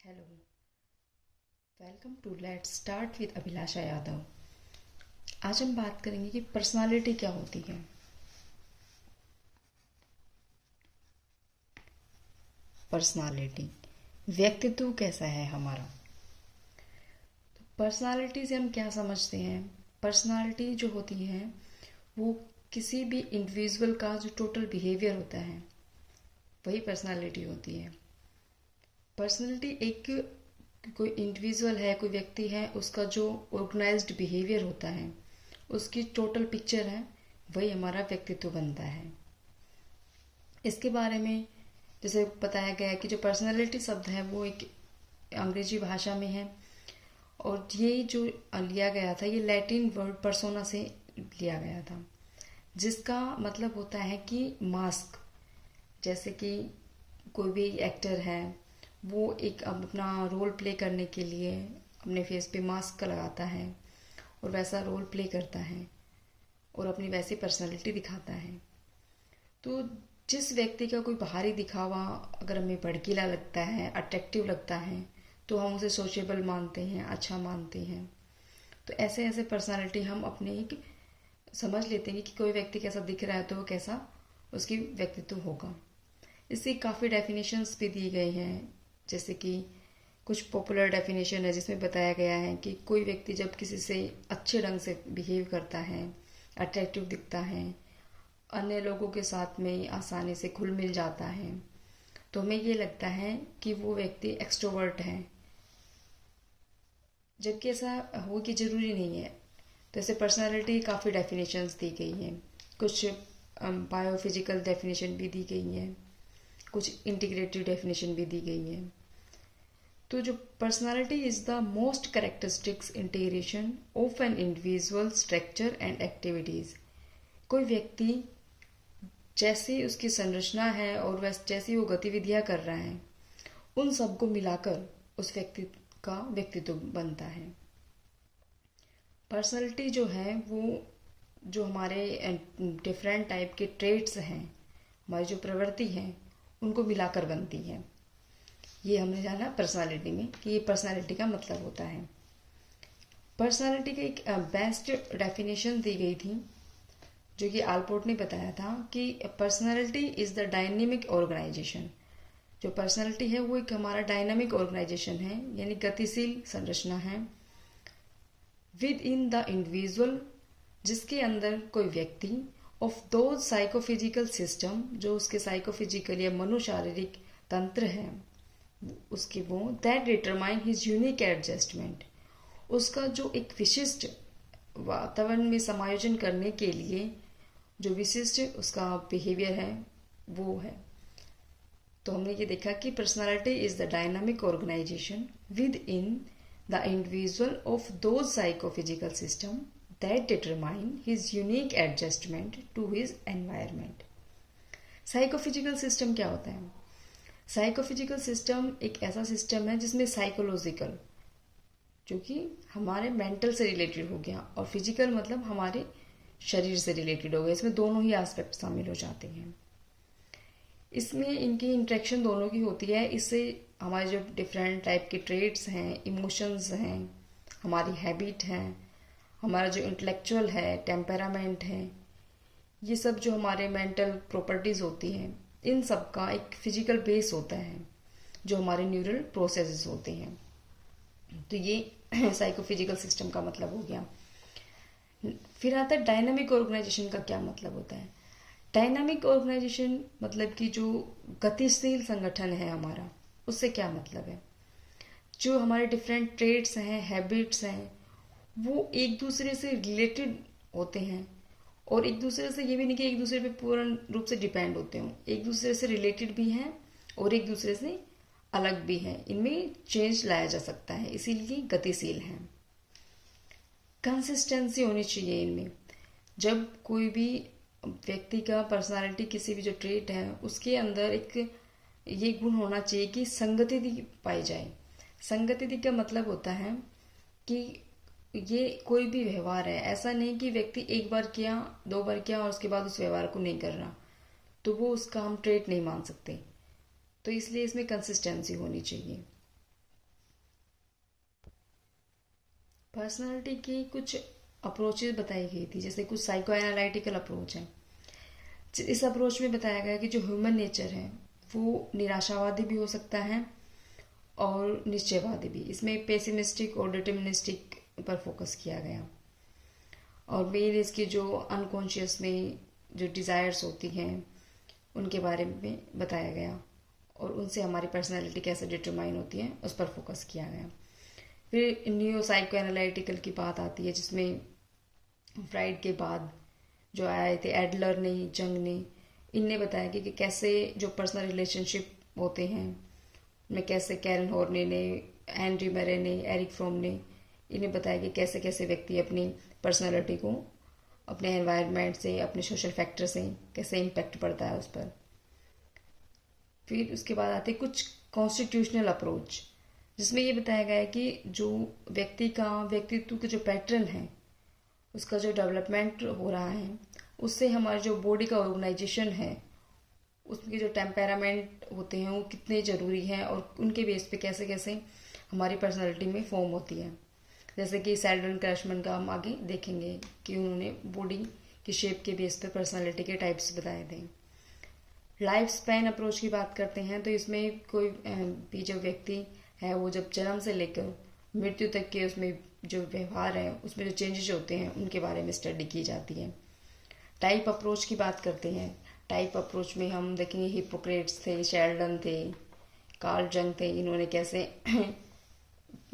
Hello, welcome to let's start with Abhilasha Yadav. आज हम बात करेंगे कि पर्सनालिटी क्या होती है। पर्सनालिटी व्यक्तित्व कैसा है हमारा। तो पर्सनालिटी से हम क्या समझते हैं। पर्सनालिटी जो होती है वो किसी भी इंडिविजुअल का जो टोटल बिहेवियर होता है वही पर्सनालिटी होती है। पर्सनालिटी एक कोई इंडिविजुअल है, कोई व्यक्ति है, उसका जो ऑर्गेनाइज्ड बिहेवियर होता है, उसकी टोटल पिक्चर है, वही हमारा व्यक्तित्व बनता है। इसके बारे में जैसे बताया गया है कि जो पर्सनालिटी शब्द है वो एक अंग्रेजी भाषा में है और ये जो लिया गया था ये लैटिन वर्ड पर्सोना से लिया गया था, जिसका मतलब होता है कि मास्क। जैसे कि कोई भी एक्टर है वो एक अपना रोल प्ले करने के लिए अपने फेस पे मास्क लगाता है और वैसा रोल प्ले करता है और अपनी वैसी पर्सनालिटी दिखाता है। तो जिस व्यक्ति का कोई बाहरी दिखावा अगर हमें भड़कीला लगता है, अट्रैक्टिव लगता है, तो हम उसे सोशेबल मानते हैं, अच्छा मानते हैं। तो ऐसे ऐसे पर्सनालिटी हम अपने एक समझ लेते हैं कि कोई व्यक्ति कैसा दिख रहा है तो वो कैसा उसकी व्यक्तित्व होगा। इसकी काफ़ी डेफिनेशंस भी दी गई हैं। जैसे कि कुछ पॉपुलर डेफिनेशन है जिसमें बताया गया है कि कोई व्यक्ति जब किसी से अच्छे ढंग से बिहेव करता है, अट्रैक्टिव दिखता है, अन्य लोगों के साथ में आसानी से घुल मिल जाता है, तो हमें ये लगता है कि वो व्यक्ति एक्सट्रोवर्ट है, जबकि ऐसा हो कि ज़रूरी नहीं है। तो ऐसे पर्सनालिटी काफ़ी डेफिनेशंस दी गई हैं। कुछ बायोफिजिकल डेफिनेशन भी दी गई हैं, कुछ इंटीग्रेटिव डेफिनेशन भी दी गई है। तो जो personality is the most characteristics integration of an individual structure and activities. कोई व्यक्ति जैसी उसकी संरचना है और वैसे जैसी वो गतिविधियां कर रहा है, उन सबको मिलाकर उस व्यक्ति का व्यक्तित्व बनता है। पर्सनालिटी जो है वो जो हमारे डिफरेंट टाइप के ट्रेट्स हैं, हमारी जो प्रवृत्ति है, उनको मिलाकर बनती है। ये हमने जाना पर्सनालिटी में कि ये पर्सनालिटी का मतलब होता है। पर्सनालिटी की एक बेस्ट डेफिनेशन दी गई थी जो कि आलपोर्ट ने बताया था कि personality is the dynamic organisation. जो पर्सनालिटी है वो एक हमारा डायनामिक ऑर्गेनाइजेशन है, यानी गतिशील संरचना है विद इन द इंडिविजुअल, जिसके अंदर कोई व्यक्ति ऑफ दो साइकोफिजिकल सिस्टम, जो उसके साइकोफिजिकल या मनोशारीरिक तंत्र है उसके, वो that determine his unique adjustment, उसका जो एक विशिष्ट वातावरण में समायोजन करने के लिए जो विशिष्ट उसका बिहेवियर है वो है। तो हमने ये देखा कि personality is the dynamic organisation within the individual of those psychophysical system that determine his unique adjustment to his environment. Psychophysical system क्या होता है। साइकोफिजिकल सिस्टम एक ऐसा सिस्टम है जिसमें साइकोलॉजिकल जो कि हमारे मेंटल से रिलेटेड हो गया और फिजिकल मतलब हमारे शरीर से रिलेटेड हो गया। इसमें दोनों ही एस्पेक्ट शामिल हो जाते हैं। इसमें इनकी इंट्रैक्शन दोनों की होती है। इससे हमारे जो डिफरेंट टाइप के ट्रेड्स हैं, इमोशंस हैं, हमारी हैबिट है, हमारा जो इंटेलेक्चुअल है, टेम्परामेंट है, ये सब जो हमारे मेंटल प्रॉपर्टीज होती हैं, इन सब का एक फिजिकल बेस होता है जो हमारे न्यूरल प्रोसेसेस होते हैं। तो ये साइकोफिजिकल सिस्टम का मतलब हो गया। फिर आता है डायनामिक ऑर्गेनाइजेशन का क्या मतलब होता है। डायनामिक ऑर्गेनाइजेशन मतलब कि जो गतिशील संगठन है हमारा, उससे क्या मतलब है। जो हमारे डिफरेंट ट्रेड्स हैं, हैबिट्स हैं, वो एक दूसरे से रिलेटेड होते हैं और एक दूसरे से ये भी नहीं कि एक दूसरे पे पूर्ण रूप से डिपेंड होते हो, एक दूसरे से रिलेटेड भी हैं और एक दूसरे से अलग भी है। इनमें चेंज लाया जा सकता है, इसीलिए गतिशील है। कंसिस्टेंसी होनी चाहिए इनमें। जब कोई भी व्यक्ति का पर्सनालिटी किसी भी जो ट्रेट है उसके अंदर एक ये गुण होना चाहिए कि संगति पाई जाए। संगति का मतलब होता है कि ये कोई भी व्यवहार है, ऐसा नहीं कि व्यक्ति एक बार किया, दो बार किया और उसके बाद उस व्यवहार को नहीं कर रहा, तो वो उसका हम ट्रेट नहीं मान सकते। तो इसलिए इसमें कंसिस्टेंसी होनी चाहिए। पर्सनालिटी की कुछ अप्रोचेस बताई गई थी, जैसे कुछ साइको एनालिटिकल अप्रोच है। इस अप्रोच में बताया गया कि जो ह्यूमन नेचर है वो निराशावादी भी हो सकता है और निश्चयवादी भी। इसमें पेसिमिस्टिक और डिटर्मिनिस्टिक पर फोकस किया गया, और मेन इसकी जो अनकॉन्शियस में जो डिज़ायर्स होती हैं उनके बारे में बताया गया, और उनसे हमारी पर्सनैलिटी कैसे डिटरमाइन होती है उस पर फोकस किया गया। फिर न्यूरो साइको एनालिटिकल की बात आती है, जिसमें फ्राइड के बाद जो आए थे एडलर ने, जंग ने, इनने बताया कि कैसे जो पर्सनल रिलेशनशिप होते हैं उनमें कैसे कैरन हॉर्ने ने, एंड्री मरे ने, एरिक फ्रोम ने, इन्हें बताया कि कैसे कैसे व्यक्ति अपनी पर्सनालिटी को अपने एनवायरनमेंट से, अपने सोशल फैक्टर से कैसे इम्पैक्ट पड़ता है उस पर। फिर उसके बाद आते कुछ कॉन्स्टिट्यूशनल अप्रोच, जिसमें ये बताया गया है कि जो व्यक्तित्व के जो पैटर्न है उसका जो डेवलपमेंट हो रहा है उससे हमारे जो बॉडी का ऑर्गेनाइजेशन है उसके जो टेम्परामेंट होते हैं वो कितने ज़रूरी हैं, और उनके बेस पे कैसे कैसे हमारी पर्सनालिटी में फॉर्म होती है। जैसे कि सैल्डन क्रैशमैन का हम आगे देखेंगे कि उन्होंने बॉडी की शेप के बेस पे पर्सनालिटी के टाइप्स बताए थे। लाइफ स्पैन अप्रोच की बात करते हैं तो इसमें कोई भी जो व्यक्ति है वो जब जन्म से लेकर मृत्यु तक के उसमें जो व्यवहार है उसमें जो चेंजेस होते हैं उनके बारे में स्टडी की जाती है। टाइप अप्रोच की बात करते हैं। टाइप अप्रोच में हम देखेंगे हिपोक्रेट्स थे, शेल्डन थे, कार्ल जंग थे, इन्होंने कैसे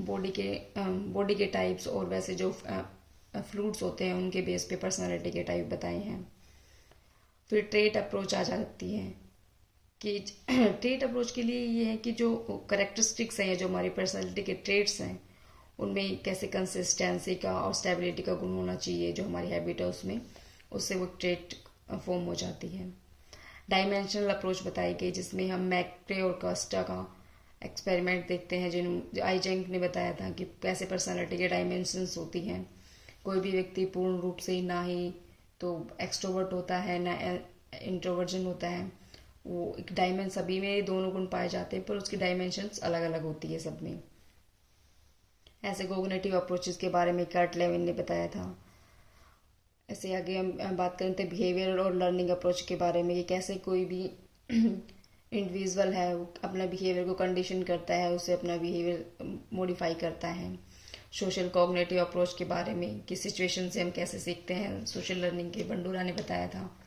बॉडी के टाइप्स और वैसे जो फ्लूइड्स होते हैं उनके बेस पे पर्सनालिटी के टाइप बताए हैं। फिर ट्रेट अप्रोच आ जाती है कि ट्रेट अप्रोच के लिए ये है कि जो करेक्टरिस्टिक्स हैं, जो हमारी पर्सनालिटी के ट्रेट्स हैं, उनमें कैसे कंसिस्टेंसी का और स्टेबिलिटी का गुण होना चाहिए, जो हमारी हैबिट है उसमें, उससे वो ट्रेट फॉर्म हो जाती है। डायमेंशनल अप्रोच बताई गई, जिसमें हम मैक्रे और कस्टा का एक्सपेरिमेंट देखते हैं, जो आइजेंक ने बताया था कि कैसे पर्सनालिटी के डायमेंशंस होती हैं। कोई भी व्यक्ति पूर्ण रूप से ना ही तो एक्सट्रोवर्ट होता है ना इंट्रोवर्जन होता है, वो एक डायमेंशन सभी में दोनों गुण पाए जाते हैं पर उसकी डायमेंशंस अलग अलग होती है सब में। ऐसे कोग्निटिव अप्रोचेस के बारे में कर्ट लेविन ने बताया था। ऐसे आगे हम बात करें तो बिहेवियर और लर्निंग अप्रोच के बारे में, कि कैसे कोई भी इंडिविजुअल है वो अपना बिहेवियर को कंडीशन करता है, उसे अपना बिहेवियर मॉडिफाई करता है। सोशल कॉग्निटिव अप्रोच के बारे में कि सिचुएशन से हम कैसे सीखते हैं, सोशल लर्निंग के बंडूरा ने बताया था।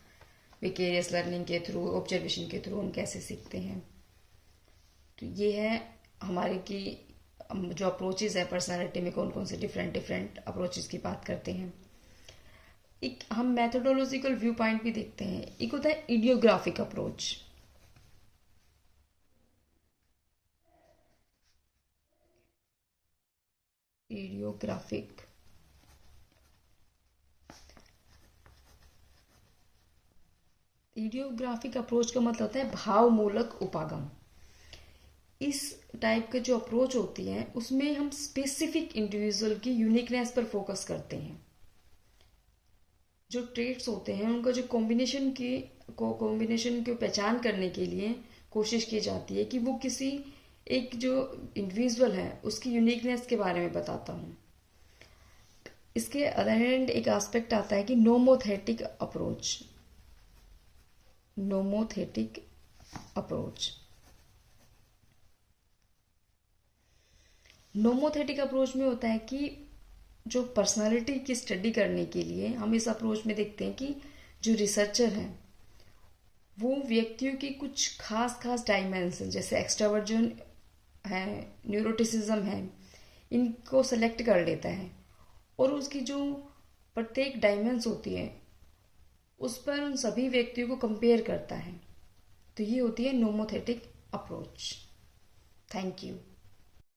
विकेरियस लर्निंग के थ्रू, ऑब्जर्वेशन के थ्रू हम कैसे सीखते हैं। तो ये है हमारे की जो अप्रोचेज है पर्सनालिटी में, कौन कौन से डिफरेंट अप्रोचेज की बात करते हैं। एक हम मैथोडोलॉजिकल व्यू पॉइंट भी देखते हैं। एक होता है इडियोग्राफिक अप्रोच। इडियोग्राफिक अप्रोच का मतलब होता है भावमूलक उपागम। इस टाइप के जो अप्रोच होती है उसमें हम स्पेसिफिक इंडिविजुअल की यूनिकनेस पर फोकस करते हैं। जो ट्रेट्स होते हैं उनका जो कॉम्बिनेशन की पहचान करने के लिए कोशिश की जाती है कि वो किसी एक जो इंडिविजुअल है उसकी यूनिकनेस के बारे में बताता हूँ। इसके अदर हैंड एक एस्पेक्ट आता है कि नोमोथेटिक अप्रोच। नोमोथेटिक अप्रोच में होता है कि जो पर्सनालिटी की स्टडी करने के लिए हम इस अप्रोच में देखते हैं कि जो रिसर्चर हैं वो व्यक्तियों की कुछ खास डायमेंशन, जैसे एक्सट्रावर्जन है, न्यूरोटिसिज्म है, इनको सेलेक्ट कर लेता है और उसकी जो प्रत्येक डायमेंशन होती है उस पर उन सभी व्यक्तियों को कंपेयर करता है। तो ये होती है नोमोथेटिक अप्रोच। Thank you.